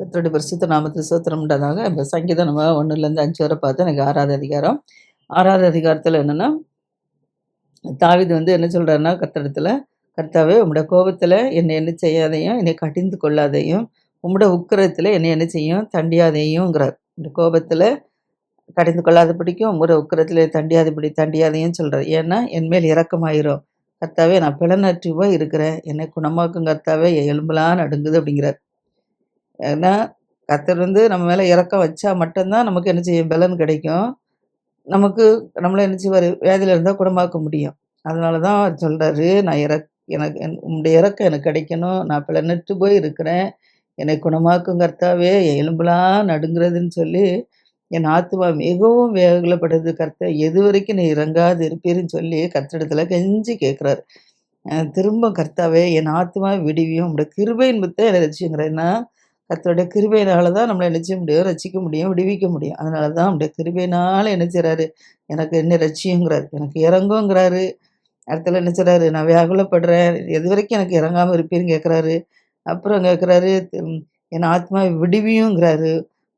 கர்த்தருடைய பரிசுத்த நாமத்துக்கு ஸ்தோத்திரம் உண்டாதாக. இப்ப சங்கீதம் நம்ம 1லேருந்து 5 வரை பார்த்தா எனக்கு 6வது அதிகாரம். 6வது அதிகாரத்தில என்னன்னா, தாவீது வந்து என்ன சொல்றாருன்னா, கர்த்தரிடத்தில, "கர்த்தாவே உம்முடைய கோபத்தில என்னை என்ன செய்யாதையும், என்னை கடிந்து கொள்ளாதையும், உம்முடைய உக்கிரத்தில என்னை என்ன செய்யும் தண்டியாதேயும்ங்கிறார். இந்த கோபத்தில கடிந்து கொள்ளாதபடிக்கும், உம்முடைய உக்கிரத்தில தண்டியாதையும் சொல்றார். ஏன்னா, என் மேல் இரக்கமாயிரும். கர்த்தாவே நான் பிளனற்று போய் இருக்கிறேன். என்னை குணமாக்கும் கர்த்தாவே, என் எலும்பெல்லாம் நடுங்குது" அப்படிங்கிறார். ஏன்னா, கர்த்தர் வந்து நம்ம மேல இரக்கம் வச்சா மட்டும் தான் நமக்கு என்ன செய்யும் பலன் கிடைக்கும். நமக்கு நம்மள என்ன செய்வாரு, வியாதியில இருந்தா குணமாக்க முடியும். அதனால தான் அவர் சொல்றாரு, "நான் எனக்கு உம்முடைய இரக்கம் எனக்கு கிடைக்கணும். நான் பிளனற்று போய் இருக்கிறேன். என்னை குணமாக்கும் கர்த்தாவே, என் எலும்பெல்லாம் நடுங்குறதுன்னு" சொல்லி, என் ஆத்துமா மிகவும் வேதனைப்படுது கர்த்தர். எதுவரைக்கும் நீர் இறங்காது இருப்பீர்ன்னு சொல்லி கர்த்தரிடத்துல கெஞ்சி கேட்கிறாரு. திரும்ப கர்த்தாவே என் ஆத்துமாவை விடுவியும். உம்முடைய கிருபை நிமித்தம் என்னை ரட்சியுங்கிறார். ஏன்னா, கர்த்தருடைய கிருபையினால தான் நம்மள என்ன செய்ய முடியும்? ரட்சிக்க முடியும், விடுவிக்க முடியும். அதனால தான் அவருடைய கிருபையினால என்ன செய்றாரு? எனக்கு என்னை ரட்சியுங்கிறாரு. எனக்கு இரங்குங்கிறாரு. அடுத்ததுல என்ன சொல்றாரு? நான் வியாகுலப்படுறேன். எதுவரைக்கும் எனக்கு இரங்காம இருப்பீர்ன்னு கேட்கிறாரு. அப்புறம் கேட்கிறாரு, என் ஆத்துமாவை விடுவியுங்கிறாரு.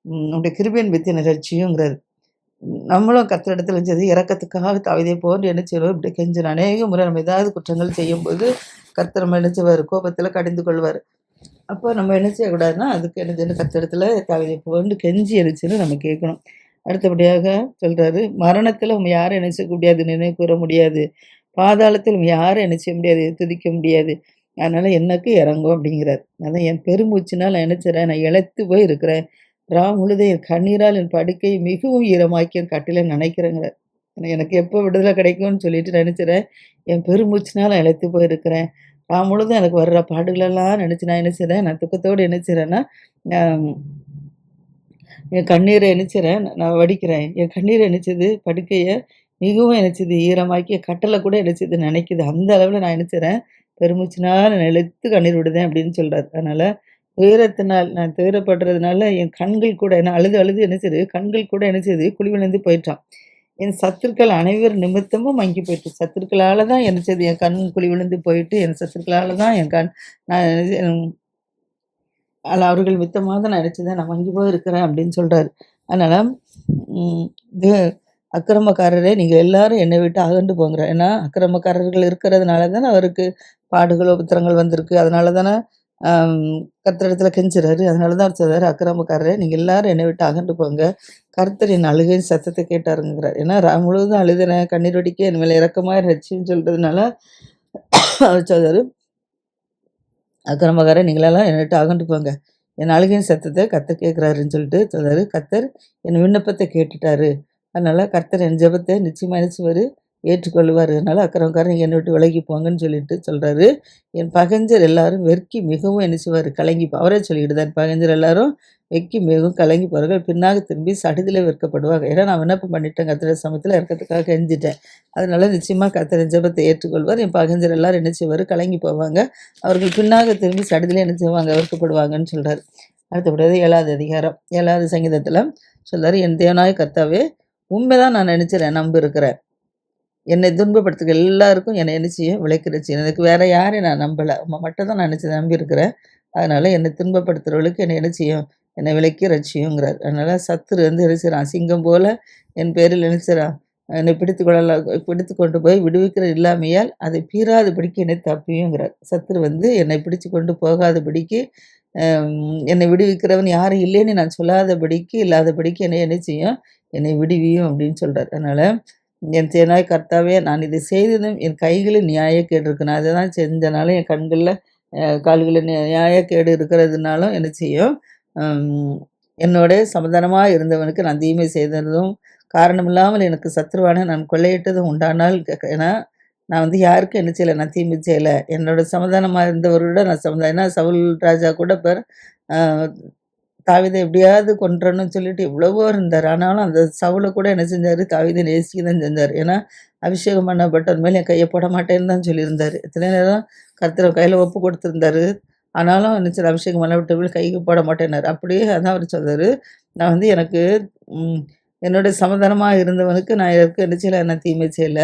உம்முடைய கிருபையின் நிமித்தம் என்னை ரட்சியுங்கிறாரு. நம்மளும் கர்த்தரிடத்துல சரி இரக்கத்துக்காக தாவீதை போன்று என்ன செய்றோம்? இப்படி கெஞ்சணும். அநேக முறை நம்ம ஏதாவது குற்றங்கள் செய்யும்போது, கர்த்தர் நம்ம என்ன செய்வாரு? கோபத்தில கடிந்து கொள்வாரு. அப்போ நம்ம என்ன செய்யக்கூடாதுன்னா, அதுக்கு என்ன செய்யணும்? கர்த்தரிடத்துல தாவீதை போன்று கெஞ்சி என்ன செய்யணும்? நம்ம கேட்கணும். அடுத்தபடியாக சொல்றாரு, "மரணத்தில உம்மை யாரும் என்ன செய்ய முடியாது? நினைவு கூர முடியாது. பாதாளத்தில் உம்மை யாரும் என்ன செய்ய முடியாது? துதிக்க முடியாது. அதனால எனக்கு இரங்கும்" அப்படிங்கிறார். அதான் என் பெருமூச்சினால் நான் என்ன செய்றேன்? நான் இளைத்து போய் இருக்கிறேன். முழுதும் என் கண்ணீரால் என் படுக்கையை மிகவும் ஈரமாக்கி என் கட்டில நனைக்கிறேங்கிறார். எனக்கு எப்போ விடுதலை கிடைக்கும்னு சொல்லிட்டு நினைக்கிறேன். என் பெருமூச்சினால் நான் இளைத்து போயிருக்கிறேன். முழுதும் எனக்கு வர்ற பாடுகளெல்லாம் நினைச்சு நான் என்ன செய்றேன்? நான் துக்கத்தோடு என்ன செய்றேன்னா, அம் என் கண்ணீர என்ன செய்றேன்? நான் வடிக்கிறேன். என் கண்ணீர் என்ன செய்யுது? படுக்கைய மிகவும் என்ன செய்யுது? ஈரமாக்கி கட்டில கூட என்ன செய்யுது? நனைக்குது. அந்த அளவுல நான் என்ன செய்றேன்? பெருமூச்சினால நான் இழுத்து கண்ணீர் விடுதேன் அப்படின்னு சொல்றாரு. அதனால துயரத்தினால் நான் துயரப்படுறதுனால என் கண்கள் கூட நான் அழுது அழுது என்ன செய்யுது? கண்கள் கூட என்ன செய்யுது? குழிவிழுந்து போயிற்றாம். என் சத்துருக்கள் அனைவர் நிமித்தமும் மங்கி போயிட்டு. சத்துருக்களால தான் என்ன செய்யுது? என் கண் குழிவிழுந்து போயிட்டு, என் சத்துருக்களால தான் என் கண் நான் அவர்கள் மித்தமா தான் நான் நினைச்சேன் நான் மங்கி போய் இருக்கிறேன் அப்படின்னு சொல்றாரு. அதனால ம் இது அக்கிரமக்காரரே நீங்க எல்லாரும் என்னை விட்டு அகன்று போங்கிறார். ஏன்னா அக்கிரமக்காரர்கள் இருக்கிறதுனால தானே அவருக்கு பாடுகள், உபத்திரங்கள் வந்திருக்கு. அதனால தானே ஆம் கர்த்தரிடத்துல கெஞ்சுறாரு. அதனால தான் அவர் சொல்றாரு, "அக்கிரமக்காரரே நீங்க எல்லாரும் என்னை விட்டு அகன்று போங்க. கர்த்தர் என் அழுகையின் சத்தத்தை கேட்டாருங்கிறார்." ஏன்னா முழுவதும் அழுதுறேன், கண்ணீர் வடிக்க என் மேல இரக்கமா ரட்சின்னு சொல்றதுனால அவர் சொல்றாரு, "அக்கிரமக்காரர் நீங்களெல்லாம் என்னை விட்டு அகன்று போங்க. என் அழுகையின் சத்தத்தை கர்த்தர் கேட்கிறாருன்னு" சொல்லிட்டு சொல்றாரு. கர்த்தர் என் விண்ணப்பத்தை கேட்டுட்டாரு. அதனால கர்த்தர் என் ஜெபத்தை நிச்சயமா என்ன செய்வாரு? ஏற்றுக்கொள்வாரு. அதனால அக்கிரமக்காரர் நீங்க என்னை விட்டு விலகி போங்கன்னு சொல்லிட்டு சொல்றாரு. என் பகைஞர் எல்லாரும் வெட்கி மிகவும் என்ன செய்வாரு? கலங்கி அவரே சொல்லிக்கிட்டு என் பகைஞர் எல்லாரும் வெட்கி மிகவும் கலங்கி போவார்கள். பின்னாக திரும்பி சடிதிலே வெட்கப்படுவாங்க. ஏன்னா நான் விண்ணப்பம் பண்ணிட்டேன். கர்த்தருடைய சமூகத்தில இரக்கத்துக்காக கெஞ்சிட்டேன். அதனால நிச்சயமா கர்த்தர் என் ஜெபத்தை ஏற்றுக்கொள்வார். என் பகைஞர் எல்லாரும் என்ன செய்வாரு? கலங்கி போவாங்க. அவர்கள் பின்னாக திரும்பி சடிதிலே என்ன செய்வாங்க? வெட்கப்படுவாங்கன்னு சொல்றாரு. அடுத்தபடியாக 7வது அதிகாரம் 7வது சங்கீதத்தில சொல்றாரு, "என் தேவனாய கர்த்தாவே உண்மை தான் நான் நினைச்சுறேன் நம்பியிருக்கிறேன். என்னை துன்பப்படுத்துகிற எல்லாருக்கும் என்னை என்ன செய்யும்? விலக்கி ரட்சியும். எனக்கு வேற யாரையும் நான் நம்பல. உம்மை மட்டும் தான் நான் நினைச்சு நம்பியிருக்கிறேன். அதனால என்னை துன்பப்படுத்துறவர்களுக்கு என்னை என்ன செய்யும்? என்னை விலக்கி ரட்சியுங்கிறார். அதனால சத்துரு வந்து என்ன செய்றான்? சிங்கம் போல என் பேரில் என்ன செய்றான்? என்னை பிடித்து கொண்டு போய் விடுவிக்கிற இல்லாமையால் அதை பீறாதபடிக்கு என்னை தப்பியுங்கிறார். சத்துரு வந்து என்னை பிடிச்சு கொண்டு போகாதபடிக்கு என்னை விடுவிக்கிறவன் யாரும் இல்லைன்னு நான் சொல்லாதபடிக்கு இல்லாதபடிக்கு என்னை என்ன செய்யும்? என்னை விடுவியும் அப்படின்னு சொல்றார். அதனால என் தேவனாய கர்த்தாவே நான் இதை செய்ததும் என் கைகளில் நியாயக்கேடு இருக்கு. நான் அதை தான் செஞ்சனால என் கண்கள்ல கால்களில் நியாயக்கேடு இருக்கிறதுனாலும் என்ன செய்யும்? ம் என்னோட சமாதானமா இருந்தவனுக்கு நான் தீமை செய்ததும், காரணமில்லாமல் எனக்கு சத்துருவான நான் கொள்ளையிட்டதும் உண்டானால் ஏன்னா நான் வந்து யாருக்கும் என்ன செய்யல? நான் தீமை செய்யல. என்னோட சமாதானமா இருந்தவரோட நான் ஏன்னா சவுல் ராஜா கூட பாரு அ தாவீத எப்படியாவது கொன்றணும்னு சொல்லிட்டு எவ்வளவோ இருந்தாரு. ஆனாலும் அந்த சவுல கூட என்ன செஞ்சாரு? தாவீத நேசிக்க தான் செஞ்சாரு. ஏன்னா, அபிஷேகம் பண்ணப்பட்டவன் மேல என் கைய போட மாட்டேன்னு தான் சொல்லியிருந்தாரு. எத்தன நேரம் கர்த்தர் கையில ஒப்பு கொடுத்திருந்தாரு. ஆனாலும் என்ன செய்றாரு? அபிஷேகம் பண்ணப்பட்டவர்கள் கைக்கு போட மாட்டேன்னாரு. அப்படியே அதான் அவரு சொல்றாரு, நான் வந்து எனக்கு ம் என்னோட சமாதானமா இருந்தவனுக்கு நான் எனக்கு என்ன செய்யல? நான் தீமை செய்யல.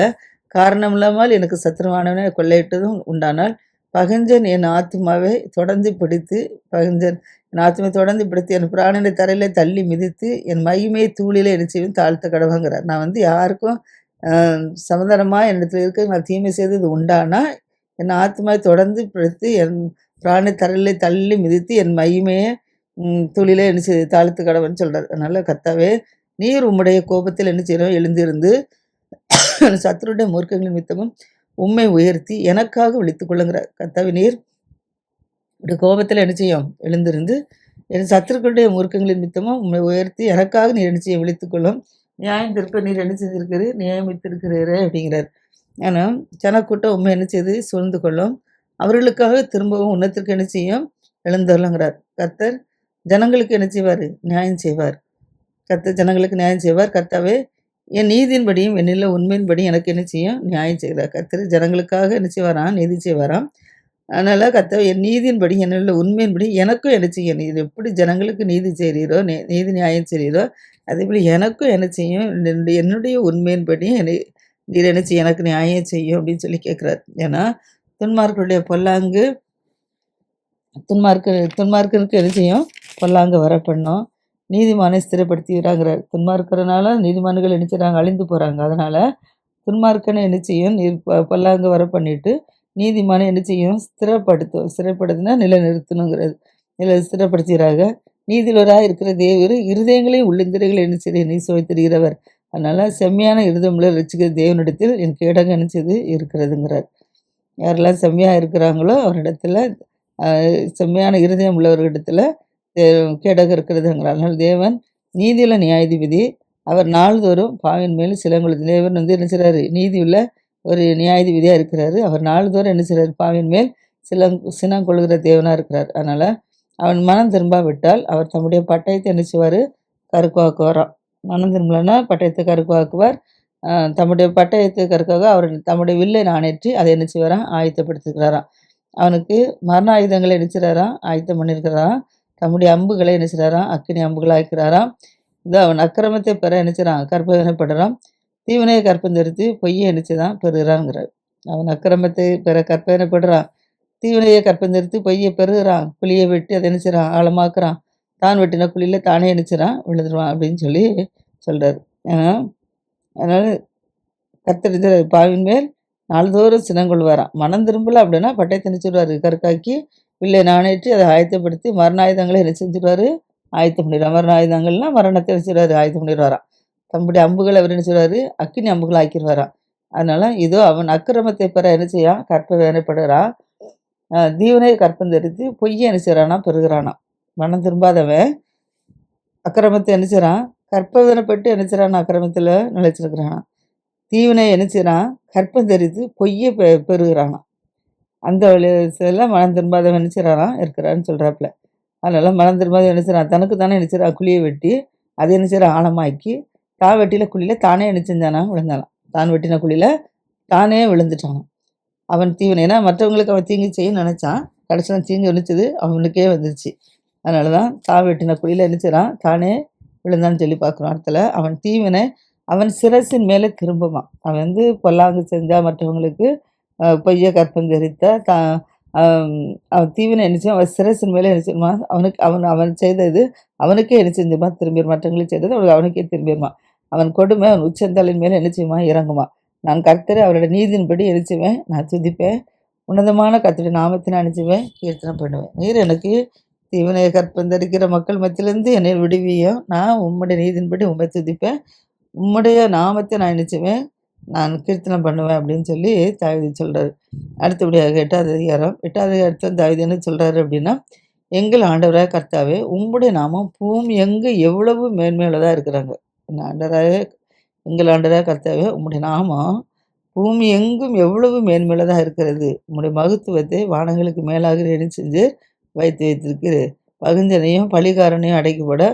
காரணம் இல்லாமல் எனக்கு சத்துருவானவனை கொள்ளையிட்டதும் உண்டானால், பகஞ்சன் என் ஆத்துமாவை தொடர்ந்து பிடித்து பகஞ்சன் என் ஆத்துமாவை தொடர்ந்து பிடித்து என் பிராணனை தரையில தள்ளி மிதித்து என் மகிமையை தூளிலே என்ன செய்வேன் தாழ்த்த கடவுங்கிறார். நான் வந்து யாருக்கும் சமாதானமாக என்னிடத்தில் இருக்க நான் தீமை செய்தது உண்டானா என் ஆத்துமாவை தொடர்ந்து பிடித்து என் பிராணனை தரையிலே தள்ளி மிதித்து என் மகிமையை தூளிலே என்ன செய்து தாழ்த்து கடவுன்னு சொல்கிறார். அதனால் கர்த்தாவே நீர் உம்முடைய கோபத்தில் என்ன செய்யணும் எழுந்திருந்து சத்துருடைய மூர்க்கங்கள் நிமித்தமும் உம்மை உயர்த்தி எனக்காக விழித்துக் கொள்ளுங்கிறார். கர்த்தாவே நீர் இப்படி கோபத்தில் என்ன செய்யும் எழுந்திருந்து என் சத்துருக்களுடைய மூர்க்கங்களின் நிமித்தமும் உம்மை உயர்த்தி எனக்காக நீர் என்ன செய்ய விழித்துக்கொள்ளும். நியாயம் திருப்ப நீர் என்ன செய்திருக்கிறீர் நியமித்திருக்கிறீரே அப்படிங்கிறார். ஆனால் ஜனக்கூட்டம் உண்மை என்ன செய்து சூழ்ந்து கொள்ளும், அவர்களுக்காக திரும்பவும் உன்னத்திற்கு என்ன செய்யும் எழுந்தருளுங்கிறார். கர்த்தர் ஜனங்களுக்கு என்ன செய்வார் நியாயம் செய்வார். கர்த்தர் ஜனங்களுக்கு நியாயம் செய்வார். கர்த்தாவே என் நீதியின்படியும் என்னில் உண்மையின்படியும் எனக்கு என்ன செய்யும் நியாயம் செய்கிறார். கர்த்தர் ஜனங்களுக்காக என்ன செய்வாராம் நீதி செய்வாராம். அதனால் கர்த்தாவே என் நீதியின்படி என்னில் உண்மையின்படி எனக்கும் என்ன செய்யும், நீர் எப்படி ஜனங்களுக்கு நீதி செய்கிறீரோ நீதி நியாயம் செய்கிறீரோ அதேபோல் எனக்கும் என்ன செய்யும் என்னுடைய உண்மையின்படி என்னை நீர் என்ன செய்யும் எனக்கு நியாயம் செய்யும் அப்படின்னு சொல்லி கேட்குறாரு. ஏன்னா துன்மார்களுடைய பொல்லாங்கு துன்மார்க்கனுக்கு என்ன செய்யும் பொல்லாங்கு வர பண்ணோம், நீதிமானை ஸ்திரப்படுத்தி விடாங்கிறார். துன்மார்க்கிறனால நீதிமான்கள் என்ன செய்கிறாங்க அழிந்து போகிறாங்க. அதனால் துன்மார்க்கனை என்ன செய்யும் நீர் பொல்லாங்கு வர பண்ணிவிட்டு நீதிமானை என்ன செய்யும் ஸ்திரப்படுத்தினா நிலைநிறுத்தணுங்கிறது. ஸ்திரப்படுத்துகிறாங்க. நீதிலராக இருக்கிற தேவர் இருதயங்களையும் உள்ளிந்திரைகளை என்ன செய்ய நீ சுவைத்திருக்கிறவர். அதனால் செம்மையான இருதயமுள்ள ரசிக்கிற தேவனிடத்தில் என் கேடகம் என்ன செய்து இருக்கிறதுங்கிறார். யாரெல்லாம் செம்மையாக இருக்கிறாங்களோ அவரிடத்துல செம்மையான இருதயம் உள்ளவர்களிடத்தில் கேடகம் இருக்கிறதுங்கிறார். அதனால் தேவன் நீதியுள்ள நியாயாதிபதி. அவர் நாள்தோறும் பாவின் மேல் சிலங்குள்ளது. தேவன் வந்து என்ன செய்கிறாரு நீதியுள்ள ஒரு நியாயாதிபதியாக இருக்கிறாரு. அவர் நாள்தோறும் என்ன செய்கிறார் பாவின் மேல் சினம் கொள்கிற தேவனாக இருக்கிறார். அதனால் அவன் மனம் திரும்பாவிட்டால் அவர் தம்முடைய பட்டயத்தை என்ன செய்வார் கருக்குவாக்குவாராம். மனம் திரும்பலன்னா பட்டயத்தை கருக்குவாக்குவார். தம்முடைய பட்டயத்தை கருக்காக அவர் தம்முடைய வில்லை நாணேற்றி அதை என்ன செய்வாராம் ஆயத்தப்படுத்திருக்கிறாராம். அவனுக்கு மரண ஆயுதங்களை என்ன செய்கிறாராம் ஆயத்தம் பண்ணியிருக்கிறாராம். தம்முடைய அம்புகளை என்ன செய்கிறாராம் அக்கினி அம்புகளை ஆக்கிறாராம். இதோ அவன் அக்கிரமத்தை பெற என்ன செய்கிறான் கற்பனைப்படுறான். தீவனையை கற்பந்தெடுத்து பொய்யை என்ன செய்தான் பெறுகிறான்ங்கிறார். அவன் அக்கிரமத்தை பெற கற்பனைப்படுறான், தீவனையை கற்பந்தெடுத்து பொய்யை பெறுகிறான், குழியை வெட்டி அதை என்ன செய்கிறான் ஆழமாக்குறான், தான் வெட்டின குழியில் தானே என்ன செய்கிறான் விழுந்துருவான் அப்படின்னு சொல்லி சொல்கிறார். ஏன்னா அதனால் கத்தெடுத்து பாவின் மேல் நாள்தோறும் சினங்கொள்வாராம். மனம் திரும்பல அப்படின்னா பட்டயத்தை நினைச்சிடுவார் கருக்காக்கி வில்லை நாணேற்றி அதை ஆயத்தப்படுத்தி மரண ஆயுதங்களை என்ன செஞ்சிடுவார் ஆயத்தம் பண்ணிடுவார். மரண ஆயுதங்கள்லாம் மரணத்தை வச்சுடுவார் ஆயத்தம் பண்ணிடுவாராம். தம்முடைய அம்புகளை அவர் என்ன செய்வார் அக்கினி அம்புகளை ஆக்கிடுவாராம். அதனால் இதோ அவன் அக்கிரமத்தை பெற என்ன செய்யான் கற்ப வேலைப்படுறான், தீவனை கற்பந்தெடுத்து பொய்யை என்ன செய்கிறானா பெறுகிறானா. மனம் திரும்பாதவன் அக்கிரமத்தை என்ன செய்கிறான் கற்பவேதனைப்பட்டு என்ன செய்கிறான் அக்கிரமத்தில் நிலைச்சிருக்கிறானா. தீவனை என்ன செய்கிறான் கற்பம் தெரித்து பொய்யை பெறுகிறானா. அந்த வழியெல்லாம் மனம் திரும்பாதவன் என்ன செய்கிறானா இருக்கிறான்னு சொல்கிறாப்புல. அதனால் மனம் திரும்பாத என்ன செய்கிறான் தனக்கு தானே என்ன செய்கிறான் குழியை வெட்டி அதை என்ன செய்கிறான் ஆழமாக்கி தான் வெட்டின குழியில் தானே என்ன செஞ்சானா விழுந்தானான். தான் வெட்டின குழியில் தானே விழுந்துட்டானான். அவன் தீவனை ஏன்னா மற்றவங்களுக்கு அவன் தீங்கு செய்ய நினச்சான், கடைசியில் தீங்கு விழிச்சது அவனுக்கே வந்துருச்சு. அதனால தான் தான் வெட்டின குழியில் என்ன செய்கிறான் தானே விழுந்தான்னு சொல்லி பார்க்குறோம். இடத்துல அவன் தீவனை அவன் சிரசின் மேலே திரும்புவான். அவன் வந்து பொல்லாங்கு செஞ்சால் மற்றவங்களுக்கு பொய்ய கற்பம் தெரித்த அவன் தீவனை என்ன செய்வான் அவன் சிரசின் மேலே என்ன செய்வான் அவனுக்கு அவன் செய்தது அவனுக்கே என்ன செஞ்சுமா திரும்பிடுமா, மற்றவங்களுக்கு செய்தது அவனுக்கே திரும்பிடுமா. அவன் கொடுமை அவன் உச்சந்தலின் மேலே என்ன செய்வான் இறங்குமா. நான் கர்த்தரை அவரோட நீதியின்படி என்ன செய்வேன் நான் துதிப்பேன், உன்னதமான கர்த்தருடைய நாமத்தை நான் நினைச்சுவேன் கீர்த்தனை பண்ணுவேன். நீர் எனக்கு தீவனையை கற்பந்தரிக்கிற மக்கள் மத்தியிலேருந்து என்னை விடுவியும், நான் உம்முடைய நீதியின்படி உண்மை துதிப்பேன், உம்முடைய நாமத்தை நான் நினைச்சுவேன் நான் கீர்த்தனை பண்ணுவேன் அப்படின்னு சொல்லி தாவீது சொல்கிறார். அடுத்தபடியாக 8வது அதிகாரத்தில் தாவீது என்ன சொல்கிறாரு அப்படின்னா, எங்கள் ஆண்டவராக கர்த்தாவே உம்முடைய நாமம் பூமி எங்கு எவ்வளவு மேன்மையுள்ளதாக இருக்கிறாங்க. எங்கள் ஆண்டவராக கர்த்தாவே உம்முடைய நாமம் பூமி எங்கும் எவ்வளவு மேன்மையுள்ளதாக இருக்கிறது. உம்முடைய மகத்துவத்தை வானங்களுக்கு மேலாக என்ன செஞ்சு வைத்திருக்கிறது. பகுஞ்சனையும் பழிகாரனையும் அடைக்கப்பட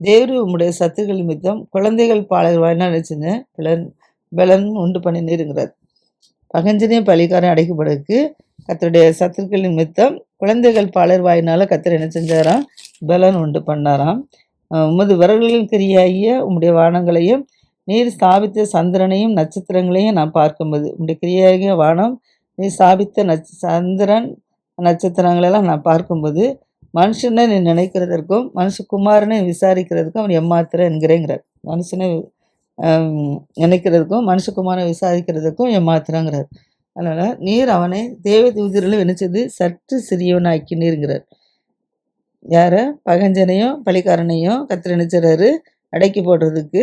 தேவரு உம்முடைய சத்துக்கள் நிமித்தம் குழந்தைகள் பாலர் வாயினா நினைச்சுங்க பலன் உண்டு பண்ணிருங்கிறார். பகஞ்சனையும் பழிகாரன் அடைக்கப்படுறதுக்கு கத்தருடைய சத்துக்கள் நிமித்தம் குழந்தைகள் பாலர் வாயினால கத்தர் என்ன செஞ்சாராம் பலன் உண்டு பண்ணாராம். உமது விரல்களின் கிரியாகிய உம்முடைய வானங்களையும் நீர் ஸ்தாபித்த சந்திரனையும் நட்சத்திரங்களையும் நான் பார்க்கும்போது உம்முடைய கிரியாகிய வானம் நீர் ஸ்தாபித்த சந்திரன் நட்சத்திரங்களெல்லாம் நான் பார்க்கும்போது, மனுஷனை நீ நினைக்கிறதற்கும், மனுஷகுமாரனை விசாரிக்கிறதுக்கும் அவன் எம்மாத்திரம் என்கிறேங்கிறார். மனுஷனை நினைக்கிறதுக்கும், மனுஷகுமாரனை விசாரிக்கிறதுக்கும் எம்மாத்திரங்கிறார். அதனால் நீர் அவனை தேவதூதரிலும் நினைச்சது சற்று சிறியவனாக்கினீருங்கிறார். யாரை? பகஞ்சனையும் பழிக்காரனையும் கர்த்தர் நினைச்சாரு அடக்கி போடுறதுக்கு.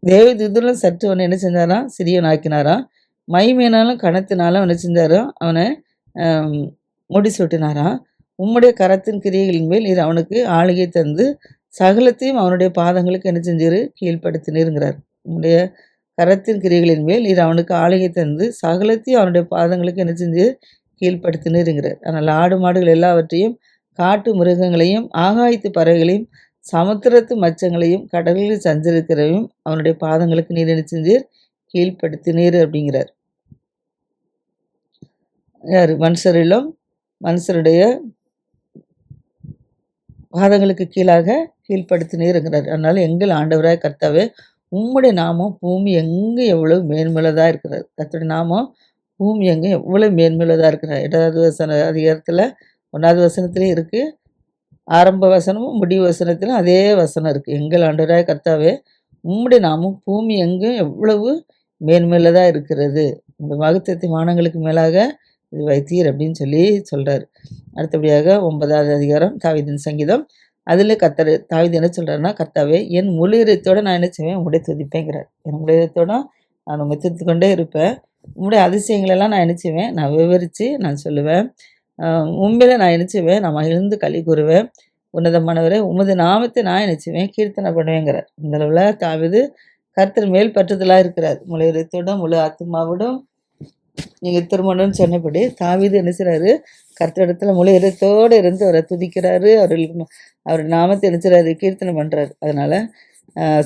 தேவதூதரிலும் சற்று அவனை என்ன செஞ்சாராம்? சிறியவனாக்கினாராம். மைமேனாலும் கணத்தினாலும் என்ன செஞ்சாராம்? அவனை முடிசூட்டினாராம். உம்முடைய கரத்தின் கிரியைகளின் மேல் நீர் அவனுக்கு ஆளுகை தந்து சகலத்தையும் அவனுடைய பாதங்களுக்கு என்ன செஞ்சிரு? கீழ்ப்படுத்தினீருங்கிறார். உம்முடைய கரத்தின் கிரியைகளின் மேல் நீர் அவனுக்கு ஆளுகை தந்து சகலத்தையும் அவனுடைய பாதங்களுக்கு என்ன செஞ்சு? கீழ்ப்படுத்தினீருங்கிறார். அதனால் ஆடு மாடுகள் எல்லாவற்றையும், காட்டு மிருகங்களையும், ஆகாயத்து பறவைகளையும், சமுத்திரத்து மச்சங்களையும், கடலில் சஞ்சரிக்கிறவையும் அவனுடைய பாதங்களுக்கு நீர் என்ன செஞ்சீர்? கீழ்ப்படுத்தினீர் அப்படிங்கிறார். யார்? மனுஷரிலும் மனுஷருடைய பாதங்களுக்கு கீழாக கீழ்ப்படுத்தினீருங்கிறார். அதனால எங்கள் ஆண்டவராய் கர்த்தாவே, உம்முடைய நாமம் பூமி எங்கே எவ்வளவு மேன்மையுள்ளதாக இருக்கிறார். கர்த்தருடைய நாமம் பூமி எங்கே எவ்வளவு மேன்மையுள்ளதாக இருக்கிறார். 8வது வசன அதிகாரத்தில் 1வது வசனத்துலேயும் இருக்குது. ஆரம்ப வசனமும் முடிவு வசனத்திலும் அதே வசனம் இருக்குது. எங்கள் ஆண்டவராய் கர்த்தாவே, உம்முடைய நாமம் பூமி எங்கும் எவ்வளவு மேன்மையுள்ளதாக இருக்கிறது. உங்கள் மகத்துவத்தை வானங்களுக்கு மேலாக இது வைத்தீர் அப்படின்னு சொல்லி சொல்கிறார். அடுத்தபடியாக 9வது அதிகாரம் தாவீதின் சங்கீதம். அதில் தாவீது என்ன சொல்கிறாருன்னா, கர்த்தாவே என் முழு இதயத்தோடு நான் என்ன செய்வேன்? உம்முடைய துதிப்பேங்கிறார். என் முழு இதயத்தோட நான் உண்மை துதித்து கொண்டே இருப்பேன். உம்முடைய அதிசயங்களெல்லாம் நான் என்ன செய்வேன்? நான் விவரித்து நான் சொல்லுவேன். உண்மையில் நான் என்ன செய்வேன்? நான் மகிழ்ந்து களி கூறுவேன். உன்னதமானவரே, உமது நாமத்தை நான் என்ன செய்வேன்? கீர்த்தனை பண்ணுவேங்கிறார். இந்த அளவில் தாவீது கர்த்தர் மேல் பற்றுதலாக இருக்கிறார். முழு இதயத்தோடும் முழு ஆத்மாவோடும் நீங்கள் திருமணம்னு சொன்னபடி தாவீது என்ன செய்கிறாரு? கர்த்தரிடத்துல முழு இதயத்தோடு இருந்து அவரை துதிக்கிறாரு. அவர் நாமத்தை என்ன செய்கிறாரு? கீர்த்தனை பண்ணுறாரு. அதனால்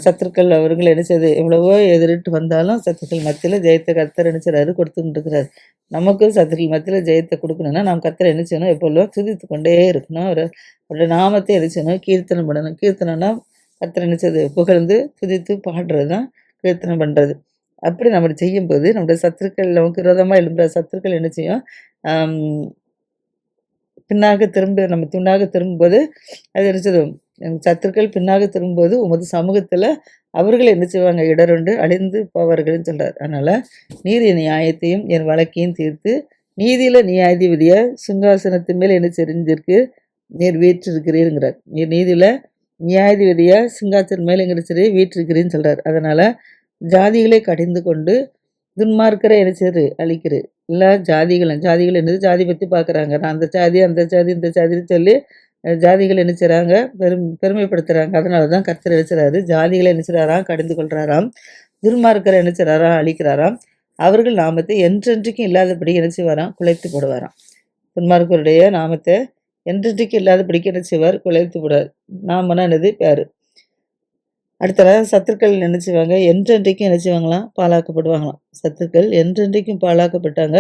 சத்துருக்கள் அவர்கள் என்ன செய்யுது? எவ்வளவோ எதிரிட்டு வந்தாலும் சத்துருக்கள் மத்தியில் ஜெயத்தை கர்த்தர் என்ன செய்கிறாரு? கொடுத்துட்டு இருக்கிறார். நமக்கும் சத்துருக்கள் மத்தியில் ஜெயத்தை கொடுக்கணுன்னா நாம் கர்த்தரை என்ன செய்யணும்? எப்பொழுதும் துதித்து கொண்டே இருக்கணும். அவருடைய நாமத்தை என்ன செய்யணும்? கீர்த்தனை பண்ணணும். கீர்த்தனைனா கர்த்தர் என்ன செய்யுது? புகழ்ந்து துதித்து பாடுறது தான் கீர்த்தனை பண்ணுறது. அப்படி நம்ம செய்யும்போது நம்முடைய சத்துருக்கள், நமக்கு விரோதமாக எழும்புற சத்துருக்கள் என்ன செய்யும்? பின்னாக நம்ம துண்டாக திரும்பும்போது அது என்ன செய்யும்? சத்துருக்கள் பின்னாக திரும்பும்போது உமது சமூகத்தில் அவர்கள் என்ன செய்வாங்க? இடருண்டு அழிந்து போவார்கள்னு சொல்கிறார். அதனால் நீர் என் நியாயத்தையும் என் வழக்கையும் தீர்த்து நீதியில் நியாயாதிபதியை சிங்காசனத்தின் மேல் என்ன செறிஞ்சிருக்கு? நீர் வீற்றிருக்கிறீருங்கிறார். நீர் நீதியில் நியாயாதிபதியாக சிங்காசனம் மேல் எங்கிற சரி வீற்றிருக்கிறீன்னு சொல்கிறார். அதனால் ஜாதிகளை கடிந்து கொண்டு துன்மார்க்கரை என்ன செய்யுது? அழிக்கிறது. எல்லா ஜாதிகள் என்னது? ஜாதி பற்றி பார்க்குறாங்க. நான் அந்த ஜாதி இந்த ஜாதின்னு சொல்லி ஜாதிகள் என்ன செய்கிறாங்க? பெருமைப்படுத்துகிறாங்க. அதனால தான் கர்த்தர் என்ன செய்கிறாரு? ஜாதிகளை என்ன செய்கிறாராம்? கடிந்து கொள்கிறாராம். துன்மார்க்கரை என்ன செய்கிறாராம்? அழிக்கிறாராம். அவர்கள் நாமத்தை என்றென்றைக்கும் இல்லாதபடி என்ன செய்வாராம்? குலைத்து போடுவாராம். துன்மார்க்கருடைய நாமத்தை என்றென்றைக்கும் இல்லாதபடிக்கு என்ன செய்வார்? குலைத்து போடுவார். நாமனா என்னது? பேர். அடுத்ததாக சத்துருக்கள் என்ன செய்வாங்க? என்றென்றைக்கும் என்ன செய்வாங்களாம்? பாழாக்கப்படுவாங்களாம். சத்துருக்கள் என்றென்றைக்கும் பாழாக்கப்பட்டாங்க.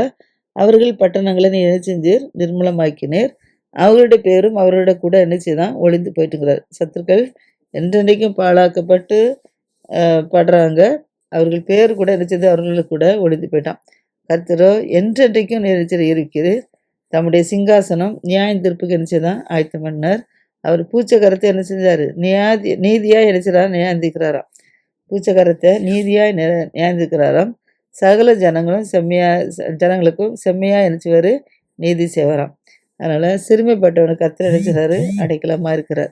அவர்கள் பட்டணங்களை நீ என்ன செஞ்சீர்? நிர்மூலமாக்கினீர். அவருடைய பேரும் அவரோட கூட என்ன செய்தான்? ஒளிந்து போயிட்டுங்கிறார். சத்துருக்கள் என்றென்றைக்கும் பாழாக்கப்பட்டு படுறாங்க. அவர்கள் பேர் கூட என்ன செய்து? அவர்களுக்கு கூட ஒளிந்து போயிட்டான். கர்த்தரோ என்றென்றைக்கும் நினைச்சது இருக்கிறது. தம்முடைய சிங்காசனம் நியாயம் தீர்ப்புக்கு என்ன செய்தான்? ஆயத்தம் பண்ணார். அவர் பூச்சக்கரத்தை என்ன செஞ்சார்? நீதியாக என்ன செய்கிறார்? நியாயந்திக்கிறாராம். பூச்சக்கரத்தை நீதியாக நியாயந்திக்கிறாராம். சகல ஜனங்களுக்கும் செம்மையாக என்ன செய்வார்? நீதி செய்வாராம். அதனால் சிறுமைப்பட்டவனுக்கு கர்த்தர் என்ன செய்கிறாரு? அடைக்கலமாக இருக்கிறார்.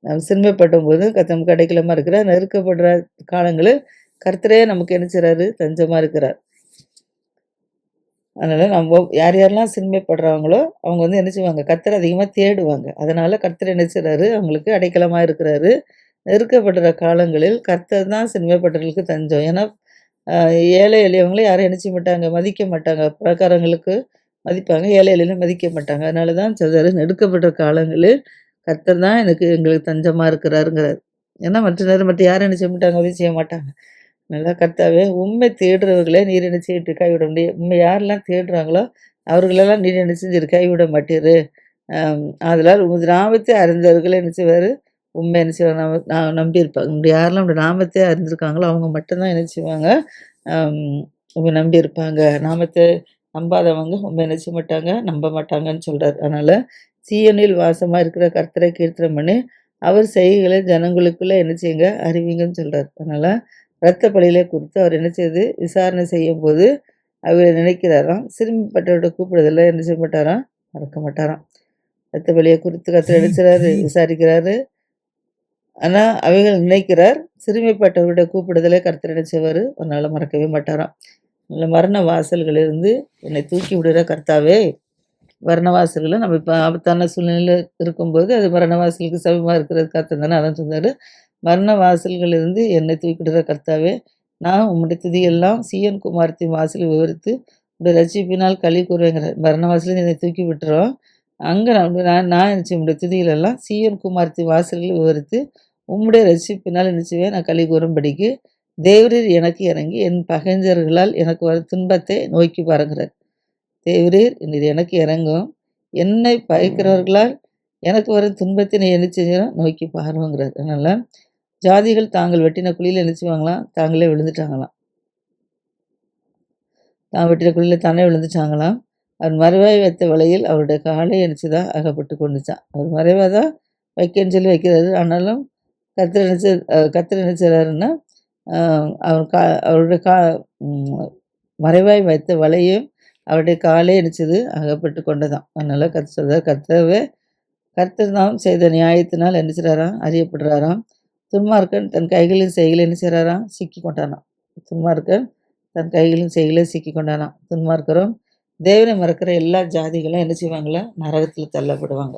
நாம் சிறுமைப்படும் போது நமக்கு அடைக்கலமாக இருக்கிறார். நெருக்கப்படுற காலங்களில் கர்த்தரே நமக்கு என்ன செய்கிறாரு? தஞ்சமாக இருக்கிறார். அதனால் நம்ம யார் யாரெல்லாம் சிறுமைப்படுறாங்களோ அவங்க வந்து என்ன செய்வாங்க? கர்த்தரை அதிகமாக தேடுவாங்க. அதனால் கர்த்தர் என்ன செய்கிறாரு? அவங்களுக்கு அடைக்கலமாக இருக்கிறாரு. நெருக்கப்படுற காலங்களில் கர்த்தர் தான் சிறுமைப்பட்டவர்களுக்கு தஞ்சம். ஏன்னா ஏழை எளியவங்களை யாரும் என்ன செய்ய மாட்டாங்க? மதிக்க மாட்டாங்க. பிரகாரங்களுக்கு மதிப்பாங்க. ஏழை எளிய மதிக்க மாட்டாங்க. அதனால தான் சொல்றாரு, நெருக்கப்படுற காலங்களில் கர்த்தர் தான் எங்களுக்கு தஞ்சமாக இருக்கிறாருங்கிறார். ஏன்னா மற்ற நேரம் யாரும் என்ன செய்ய மாட்டாங்க? உதவி செய்ய மாட்டாங்க. நல்லா கர்த்தாவே, உண்மை தேடுறவர்களே நீர் என்ன செய்யிட்டு கைவிட முடியும். உண்மை யாரெல்லாம் தேடுறாங்களோ அவர்களெல்லாம் நீர் என்ன செஞ்சிரு? கைவிட மாட்டீரு. அதனால் உமது நாமத்தை அறிந்தவர்களை என்ன செய்வார்? உண்மை என்ன செய்வாங்க? நான் நம்பியிருப்பாங்க. இப்படி யாரெல்லாம் அப்படி நாமத்தை அறிந்திருக்காங்களோ அவங்க மட்டும்தான் என்ன செய்வாங்க? உண்மை நம்பியிருப்பாங்க. நாமத்தை நம்பாதவங்க உண்மை என்ன செய்ய மாட்டாங்க, நம்ப மாட்டாங்கன்னு சொல்றார். அதனால சீயோனில் வாசமா இருக்கிற கர்த்தரை கீர்த்தனம் பண்ணி, அவர் செய்கைகளை ஜனங்களுக்குள்ள என்ன செய்யுங்க, அறிவிங்கன்னு சொல்றார். அதனால இரத்த பழிகளை குறித்து அவர் என்ன செய்து விசாரணை செய்யும்போது, அவர் நினைக்கிறாராம், சிறுமிப்பட்டவருடைய கூப்பிடுதல என்ன செய்ய மாட்டாராம், மறக்க மாட்டாராம். இரத்த பலியை குறித்து கர்த்தர் என்ன செய்றாரு, விசாரிக்கிறாரு. ஆனா அவைகள் நினைக்கிறார், சிறுமைப்பட்டவருடைய கூப்பிடுதலை கர்த்தர் என்ன செய்வாரு, ஒரு நாளும் மறக்கவே மாட்டாராம். நல்ல மரண வாசல்களிலிருந்து என்னை தூக்கி விடுகிற கர்த்தாவே, மரண வாசல்கள நம்ம இப்ப ஆபத்தான சூழ்நிலையில இருக்கும்போது, அது மரண வாசலுக்கு சமீபமா இருக்கிறது கர்த்தர் தானே. அதான் சொன்னாரு, மரண வாசல்களிலிருந்து என்னை தூக்கி விடுகிற கர்த்தாவே, நான் உம்முடைய துதியெல்லாம் சீயோன் குமாரத்தின் வாசலில் விவரித்து, உம்முடைய ரட்சிப்பினால் களி கூறுவேங்கிறார். மரண வாசலில் என்னை தூக்கி விட்டுரும். அங்க நான் நான் நான் என்ன செய்வேன், உம்முடைய துதிகளெல்லாம் சீயோன் குமாரத்தின் வாசல்களில் விவரித்து, உம்முடைய ரட்சிப்பினால் என்ன செய்வேன், நான் களி கூறும்படிக்கு, தேவரீர் எனக்கு இறங்கி, என் பகைஞர்களால் எனக்கு வரும் துன்பத்தை நோக்கி பாருங்கிறார். தேவரீர் நீர் எனக்கு இறங்கும், என்னை பகைக்கிறவர்களால் எனக்கு வரும் துன்பத்தை நீ என்ன செஞ்சிடும், நோக்கி பாருங்கிறார். அதனால ஜாதிகள் தாங்கள் வெட்டின குழியில என்ன செய்வாங்களாம், தாங்களே விழுந்துட்டாங்களாம். தான் வெட்டின குழியில தானே விழுந்துட்டாங்களாம். அவர் மறைவாய் வைத்த வலையில் அவருடைய காலை என்னச்சுதான் அகப்பட்டு கொண்டுச்சான். அவர் மறைவாக தான் வைக்கன்னு சொல்லி வைக்கிறாரு. ஆனாலும் கர்த்தர் என்ன கர்த்தர் என்ன செய்றாருன்னா, அவர் அவருடைய ம் மறைவாய் வைத்த வலையும் அவருடைய காலே என்னச்சது அகப்பட்டு கொண்டதாம். அதனால கர்த்தர் சொல்றார், கர்த்தர் தாம் செய்த நியாயத்தினால் என்ன செய்றாராம், அறியப்படுறாராம். துன்மார்க்கன் தன் கைகளின் செய்கையில என்ன செய்றாராம், சிக்கிக் கொண்டானாம். துன்மார்க்கன் தன் கைகளின் செய்கையில சிக்கிக் கொண்டானாம். துன்மார்க்கரும் தேவனை மறக்கிற எல்லா ஜாதிகளும் என்ன செய்வாங்களா, நரகத்துல தள்ளப்படுவாங்க.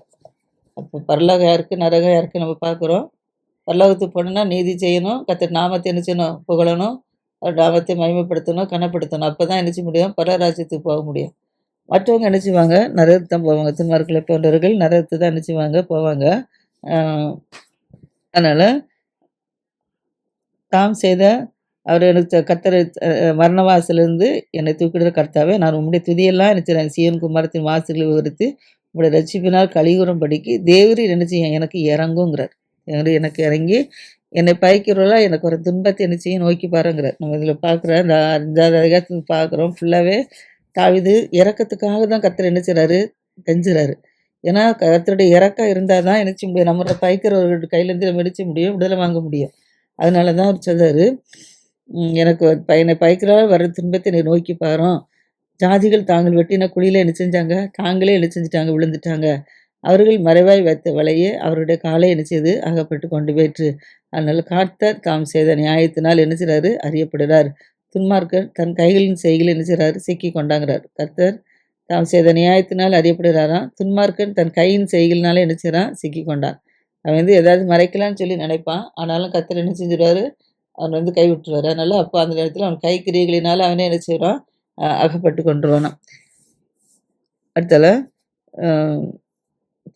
அப்போ பரலோகம் யாருக்கு, நரகம் யாருக்கு நம்ம பார்க்குறோம். பரலோகத்துக்கு போகணும்னா நீதி செய்யணும், கர்த்தர் நாமத்தை என்ன செய்யணும், புகழணும், அவர் நாமத்தை மகிமைப்படுத்தணும், கனப்படுத்தணும். அப்பதான் என்ன செய்ய முடியும், பரராஜ்யத்துக்கு போக முடியும். மற்றவங்க என்ன செய்வாங்க, நரகத்துக்கு தான் போவாங்க. துன்மார்க்கரை போன்றவர்கள் நரகத்துக்கு தான் என்ன செய்வாங்க, போவாங்க. அ அதனால தாம் செய்த அவர் எனக்கு கர்த்தர் மரண வாசலிருந்து என்னை தூக்கிடுற கர்த்தாவே, நான் உம்முடைய துதியெல்லாம் என்ன செய்றேன், சீயோன் குமாரத்தின் வாசல்களை விவரித்து உம்முடைய ரட்சிப்பினால் களிகூரும்படிக்கு தேவரீர் என்ன செய்யும், எனக்கு இறங்குங்கிறார். தேவரீர் எனக்கு இறங்கி என்னை பகைக்கிறவர்களா எனக்கு ஒரு துன்பத்தை என்ன செய்யும், நோக்கி பாருங்கிறார். நம்ம இதில் பார்க்குற இந்த 5வது அதிகாரத்தில் பார்க்குறோம். ஃபுல்லாகவே தாவீது இரக்கத்துக்காக தான் கர்த்தர் என்ன செய்றாரு, கெஞ்சுறாரு. ஏன்னா கர்த்தருடைய இரக்கம் இருந்தால் தான் என்ன செய்ய முடியும், நம்மள பகைக்கிறவர்கள் கையிலேருந்து நம்ம என்ன செய்ய முடியும், விடுதலை வாங்க முடியும். அதனால தான் அவர் சொல்றாரு, எனக்கு என்னை பகைக்கிறவர்கள் வர துன்பத்தை நீ நோக்கி பாரும். ஜாதிகள் தாங்கள் வெட்டின குழியில என்ன செஞ்சாங்க, தாங்களே என்ன செஞ்சுட்டாங்க, விழுந்துட்டாங்க. அவர்கள் மறைவாய் வைத்த வலையே அவருடைய காலை என்ன செய்து அகப்பட்டு கொண்டு போயிற்று. அதனால கர்த்தர் தாம் செய்த நியாயத்தினால் என்ன செய்றாரு, அறியப்படுகிறார். துன்மார்க்கர் தன் கைகளின் செய்கையில் என்ன செய்றாரு, சிக்கிக் கொண்டாங்கிறார். கர்த்தர் தாம் செய்த நியாயத்தினால் அறியப்படுகிறாராம். துன்மார்க்கன் தன் கையின் செய்கையினால என்ன செய்றான், சிக்கிக் கொண்டான். அவன் வந்து ஏதாவது மறைக்கலான்னு சொல்லி நினைப்பான். ஆனாலும் கர்த்தர் என்ன செஞ்சுருவாரு, அவன வந்து கை விட்டுருவாரு. அதனால அப்போ அந்த நேரத்தில அவன் கை கிரியைகளினால அவனே என்ன செய்வான், அகப்பட்டு கொண்டுருவானாம். அடுத்தால அ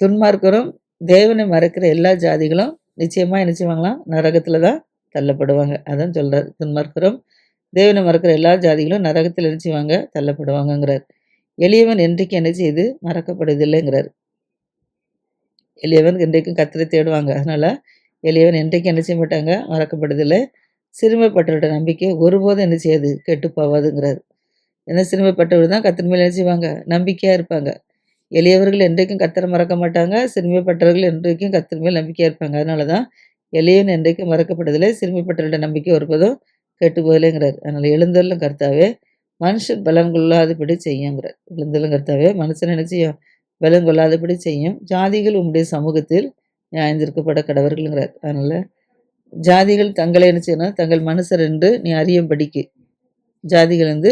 துன்மார்க்கரும் தேவனை மறக்கிற எல்லா ஜாதிகளும் நிச்சயமா என்ன செய்வாங்களாம், நரகத்தில தான் தள்ளப்படுவாங்க. அதான் சொல்றாரு. துன்மார்க்கரும் தேவனை மறக்கிற எல்லா ஜாதிகளும் நரகத்தில என்ன செய்வாங்க, தள்ளப்படுவாங்கங்கிறார். எளியவன் என்றைக்கு என்ன செய்து மறக்கப்படுவதில்லைங்கிறார். எளியவன் என்றைக்கும் கர்த்தரை தேடுவாங்க. அதனால எளியவன் என்றைக்கும் என்ன செய்ய மாட்டாங்க, மறக்கப்படுவதில்லை. சிறுமைப்பட்டவருடைய நம்பிக்கை ஒருபோதும் என்ன செய்யாது, கெட்டு போவாதுங்கிறார். ஏன்னா சிறுமைப்பட்டவர் தான் கர்த்தர் மேல என்ன செய்வாங்க, நம்பிக்கையா இருப்பாங்க. எளியவர்கள் என்றைக்கும் கர்த்தரை மறக்க மாட்டாங்க. சிறுமைப்பட்டவர்கள் என்றைக்கும் கர்த்தர் மேல் நம்பிக்கையா இருப்பாங்க. அதனால தான் எளியவன் என்றைக்கும் மறக்கப்படுவதில்லை. சிறுமைப்பட்டவருடைய நம்பிக்கை ஒருபோதும் கெட்டு போகலைங்கிறார். அதனால எழுந்தருளும் கர்த்தாவே, மனுஷன் பலன் கொள்ளாதபடி செய்யுங்கிறார். எழுந்தருளும் கர்த்தாவே, மனுஷன் என்ன செய்யும், பலன் கொள்ளாதபடி செய்யும். ஜாதிகள் உம்முடைய சமூகத்தில் நியாயந்தீர்க்கப்பட கடவர்கள்ங்கிறார். அதனால ஜாதிகள் தங்களை என்ன செய்யணும், தங்கள் மனுஷர் என்று நீ அறியும்படிக்கு, ஜாதிகள் வந்து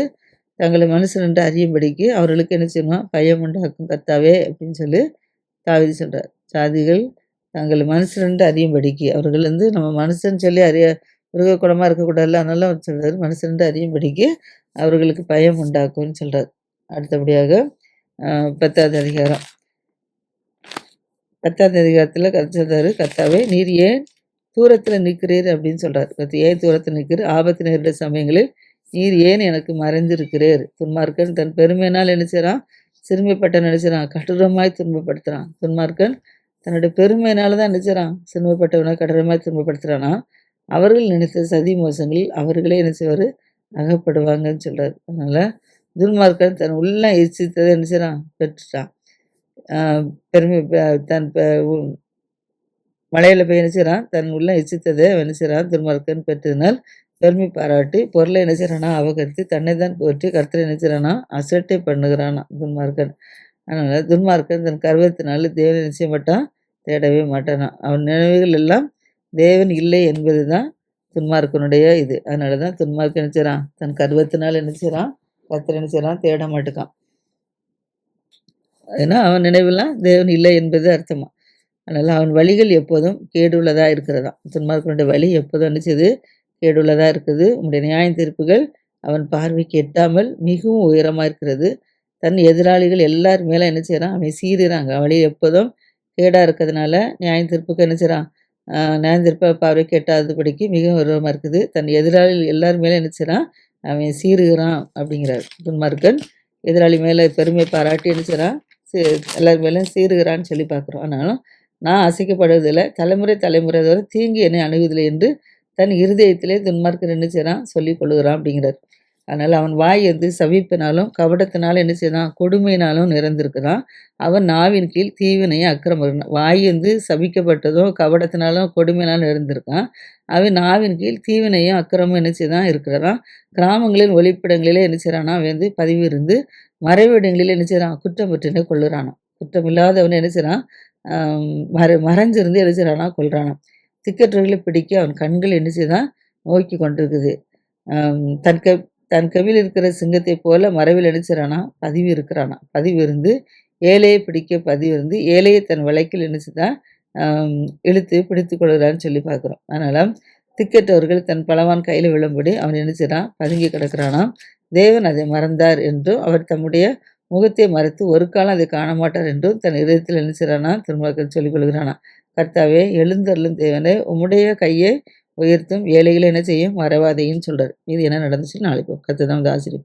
தங்களை மனுஷன் என்று அறியும்படிக்கு அவர்களுக்கு என்ன செய்யணும், பயம் உண்டாக்கும் கர்த்தாவே அப்படின்னு சொல்லி தாவீது சொல்றார். ஜாதிகள் தங்கள் மனுஷன் என்று அறியும்படிக்கு, அவர்கள் வந்து நம்ம மனுஷன் சொல்லி மிருகக்குணமாக இருக்கக்கூடாதுல்ல, அதனால அவர் சொல்றாரு, மனுஷன் என்று அறியும்படிக்கு அவர்களுக்கு பயம் உண்டாக்கும்னு சொல்றார். அடுத்தபடியாக 10வது அதிகாரம் 10வது அதிகாரத்தில் கர்த்தர் சொல்றாரு, கர்த்தாவே நீர் ஏன் தூரத்தில் நிற்கிறீர் அப்படின்னு சொல்றார். ஏன் தூரத்தில் நிற்கிறீர், ஆபத்து நேரிட சமயங்களில் நீர் ஏன் எனக்கு மறைந்திருக்கிறீர். துன்மார்க்கன் தன் பெருமையினால் என்ன செய்றான், சிறுமைப்பட்டவன் என்ன செய்றான், கடூரமாய் துன்பப்படுத்துறான். துன்மார்க்கன் தன்னுடைய பெருமையினால தான் என்ன செய்றான், சிறுமைப்பட்டவனை கடூரமாய் துன்பப்படுத்துறானா, அவர்கள் நினைத்த சதி மோசங்களில் அவர்களே என்ன செய்வாரு, அகப்படுவாங்கன்னு சொல்றாரு. அதனால துன்மார்க்கன் தன் உள்ளம் இச்சித்ததை என்ன செய்றான்? பெற்றுட்டான். அ பெருமை தன் மழையில போய் என்ன செய்றான்? தன் உள்ளம் இச்சித்ததை அவன் என்ன செய்றான்? துன்மார்க்கன் பெற்றதினால் பெருமை பாராட்டி பொருளை என்ன செய்றானா? அபகரித்து தன்னை தான் போற்றி கர்த்தரை என்ன செய்றானா? அசட்டை பண்ணுகிறானாம் துன்மார்க்கன். அதனால துன்மார்க்கன் தன் கர்வத்தினால தேவனை என்ன செய்ய மாட்டான்? தேடவே மாட்டானாம். அவன் நினைவுகள் எல்லாம் தேவன் இல்லை என்பது தான் துன்மார்க்கனுடைய இது. அதனால தான் துன்மார்க்கன் என்ன செய்றான்? தன் கர்வத்தினால என்ன செய்றான்? கர்த்தரை என்ன செய்றான்? தேட மாட்டுக்கான். ஏன்னா அவன் நினைவெல்லாம் தேவன் இல்லை என்பது அர்த்தமா. அதனால அவன் வழிகள் எப்போதும் கேடுள்ளதா இருக்கிறதாம். துன்மார்க்கனுடைய வழி எப்போதும் என்ன செய்யுது? கேடுள்ளதா இருக்குது. உம்முடைய நியாய தீர்ப்புகள் அவன் பார்வைக்கு எட்டாமல் மிகவும் உயரமா இருக்கிறது. தன் எதிராளிகள் எல்லார் மேல என்ன செய்றான்? அவன் சீறுறாங்க. அவன் வழி எப்போதும் கேடா இருக்கிறதுனால நியாய தீர்ப்புக்கு என்ன செய்றான்? நியாய தீர்ப்பு பார்வைக்கு எட்டாதபடிக்கு மிகவும் உயரமா இருக்குது. தன் எதிராளிகள் எல்லார் மேல என்ன செய்றான்? அவன் சீறுகிறான் அப்படிங்கிறார். துன்மார்க்கன் எதிராளி மேல பெருமை பாராட்டி என்ன செய்றான்? சி எல்லார் மேலயும் சீறுகிறான்னு சொல்லி பார்க்குறோம். ஆனாலும் நான் அசைக்கப்படுவதில்லை. தலைமுறை தலைமுறை வரை தீங்கு என்னை அணுகுவதில்லை என்று தன் இருதயத்திலே துன்மார்க்கன் என்ன செய்றான்? சொல்லிக் கொள்ளுகிறான் அப்படிங்கிறார். அதனால அவன் வாய் வந்து சபிப்பினாலும் கபடத்தினாலும் என்ன செய்றான்? கொடுமையினாலும் நிறைந்திருக்கிறான். அவன் நாவின் கீழ் தீவினையும் அக்கிரமம். வாய் வந்து சபிக்கப்பட்டதும் கபடத்தினாலும் கொடுமையினாலும் நிறைந்திருக்கான். அவன் நாவின் கீழ் தீவினையும் அக்கிரமும் என்ன செய்தான்? இருக்கிறான். கிராமங்களின் ஒளிப்பிடங்களிலே என்ன செய்றானா? அவன் வந்து பதிவு இருந்து மறைவிடங்களில் என்ன செய்றான்? குற்றம் பற்றினை கொள்ளுறானாம். குற்றமில்லாதவனை என்ன செய்றான்? மறைஞ்சிருந்து என்ன செய்றானா? கொல்றானாம். திக்கற்றவர்களை பிடிக்க அவன் கண்கள் என்ன செய்தான்? நோக்கி கொண்டிருக்குது. தன் தன் கவியில் இருக்கிற சிங்கத்தைப் போல மறைவில் என்ன செய்றானா? பதிவு இருக்கிறானாம். பதிவு இருந்து ஏழையை பிடிக்க பதிவு இருந்து ஏழையை தன் வலைக்குள் என்ன செய்தான்? இழுத்து பிடித்துக் கொள்கிறான்னு சொல்லி பார்க்குறோம். அதனால திக்கற்றவர்கள் தன் பலவான் கையில் விழும்படி அவன் என்ன செய்றான்? பதுங்கி கிடக்கிறானாம். தேவன் அதை மறந்தார் என்றும் அவர் தம்முடைய முகத்தை மறைத்து ஒரு காலம் அதை காண மாட்டார் என்றும் தன் இதயத்தில் என்ன செய்றானா? துன்மார்க்கன் சொல்லிக் கொள்கிறானாம். கர்த்தாவே எழுந்தருளும் தேவனே உம்முடைய கையை உயர்த்தும் ஏழைகளை என்ன செய்யும்? மறவாதேன்னு சொல்றாரு. இது என்ன நடந்துச்சுன்னு நாளைக்கு கர்த்தர் தான் வந்து ஆசீர்வதிப்பார்.